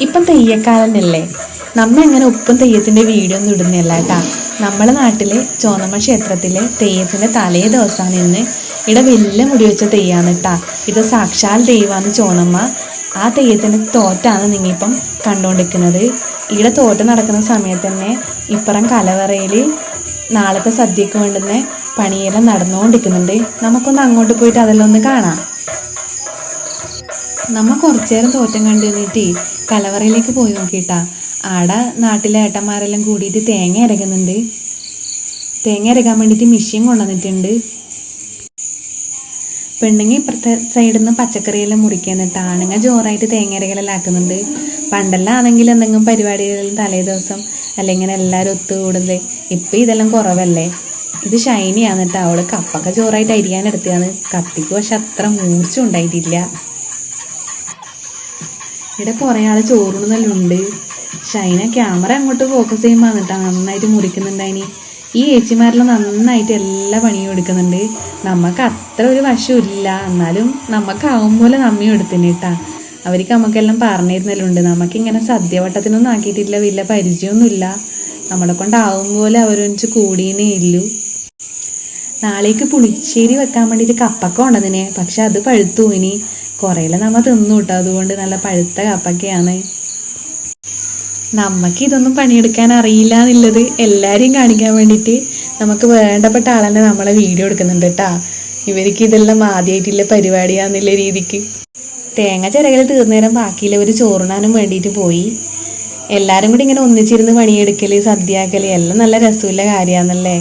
ഇപ്പം തെയ്യക്കാലന്നല്ലേ. നമ്മ അങ്ങനെ ഉപ്പും തെയ്യത്തിൻ്റെ വീഡിയോ ഒന്നും ഇടുന്നില്ല കേട്ടാ. നമ്മളെ നാട്ടിലെ ചോന്നമ്മ ക്ഷേത്രത്തിലെ തെയ്യത്തിൻ്റെ തലേ ദിവസമാണ് ഇന്ന്. ഇവിടെ വലിയ മുടി വെച്ച തെയ്യാന്ന് കേട്ടാ. ഇത് സാക്ഷാൽ ദൈവമാണ് ചോന്നമ്മ. ആ തെയ്യത്തിൻ്റെ തോറ്റാണ് നിങ്ങിപ്പം കണ്ടുകൊണ്ടിരിക്കുന്നത്. ഇവിടെ തോറ്റ് നടക്കുന്ന സമയത്ത് തന്നെ ഇപ്പുറം കലവറയിൽ നാളത്തെ സദ്യക്ക് വേണ്ടുന്ന പണിയെല്ലാം നടന്നുകൊണ്ടിരിക്കുന്നുണ്ട്. നമുക്കൊന്ന് അങ്ങോട്ട് പോയിട്ട് അതെല്ലാം ഒന്ന് കാണാം. നമ്മ കുറച്ചു നേരം തോറ്റം കണ്ടു നിന്നിട്ട് കലവറയിലേക്ക് പോയി നോക്കിയിട്ടാ. ആടെ നാട്ടിലെ ഏട്ടന്മാരെല്ലാം കൂടിയിട്ട് തേങ്ങ ഇരകുന്നുണ്ട്. തേങ്ങ ഇരകാൻ വേണ്ടിയിട്ട് മെഷീൻ കൊണ്ടുവന്നിട്ടുണ്ട്. പെണ്ണുങ്ങ ഇപ്പുറത്തെ സൈഡിൽ നിന്ന് പച്ചക്കറിയെല്ലാം മുറിക്കുന്നിട്ട് ആണുങ്ങ ജോറായിട്ട് തേങ്ങ ഇരകലെല്ലാം ആക്കുന്നുണ്ട്. പണ്ടെല്ലാം ആണെങ്കിൽ എന്തെങ്കിലും പരിപാടികളിലും തലേ ദിവസം അല്ലെങ്കിൽ എല്ലാവരും ഒത്തുകൂടുന്നത്. ഇപ്പം ഇതെല്ലാം കുറവല്ലേ. ഇത് ഷൈനിയാണ് കേട്ടോ. അവള് കപ്പൊക്കെ ചോറായിട്ട് അരിയാനെടുത്തതാണ്. കത്തിക്ക് പക്ഷെ അത്ര മൂർച്ച ഉണ്ടായിട്ടില്ല. ഇവിടെ കുറേ ആൾ ചോറുണെന്നെല്ലാം ഉണ്ട്. ഷൈന ക്യാമറ അങ്ങോട്ട് ഫോക്കസ് ചെയ്യുമ്പോൾ എന്നിട്ടാ നന്നായിട്ട് മുറിക്കുന്നുണ്ടായിനി. ഈ ചേച്ചിമാരെല്ലാം നന്നായിട്ട് എല്ലാ പണിയും എടുക്കുന്നുണ്ട്. നമുക്ക് അത്ര ഒരു വശമില്ല, എന്നാലും നമുക്കാവും പോലെ നമ്മയും എടുത്തിന് കേട്ടാ. അവർക്ക് നമുക്കെല്ലാം പറഞ്ഞിരുന്നല്ലുണ്ട്. നമുക്കിങ്ങനെ സദ്യവട്ടത്തിനൊന്നും ആക്കിയിട്ടില്ല, വലിയ പരിചയമൊന്നുമില്ല. നമ്മളെ കൊണ്ടാവും പോലെ അവരൊന്നിച്ച് കൂടിയേ ഇല്ലു. നാളേക്ക് പുളിശ്ശേരി വെക്കാൻ വേണ്ടിയിട്ട് കപ്പക്ക കൊണ്ടതിനെ, പക്ഷെ അത് പഴുത്തു. ഇനി കുറേയെല്ലാം നമ്മ തിന്നു കേട്ടോ. അതുകൊണ്ട് നല്ല പഴുത്ത കപ്പക്കയാണ്. നമുക്ക് ഇതൊന്നും പണിയെടുക്കാൻ അറിയില്ല എന്നുള്ളത് എല്ലാവരെയും കാണിക്കാൻ വേണ്ടിയിട്ട് നമുക്ക് വേണ്ടപ്പെട്ട ആളെന്നെ നമ്മളെ വീഡിയോ എടുക്കുന്നുണ്ട് കേട്ടാ. ഇവർക്ക് ഇതെല്ലാം ആദ്യമായിട്ടുള്ള പരിപാടിയാന്നുള്ള രീതിക്ക് തേങ്ങ ചിരകൽ തീർന്നേരം ബാക്കിയുള്ളവർ ചോറിനാനും വേണ്ടിയിട്ട് പോയി. എല്ലാവരും കൂടി ഇങ്ങനെ ഒന്നിച്ചിരുന്ന് പണിയെടുക്കൽ സദ്യയാക്കൽ എല്ലാം നല്ല രസമുള്ള കാര്യമാണെന്നല്ലേ.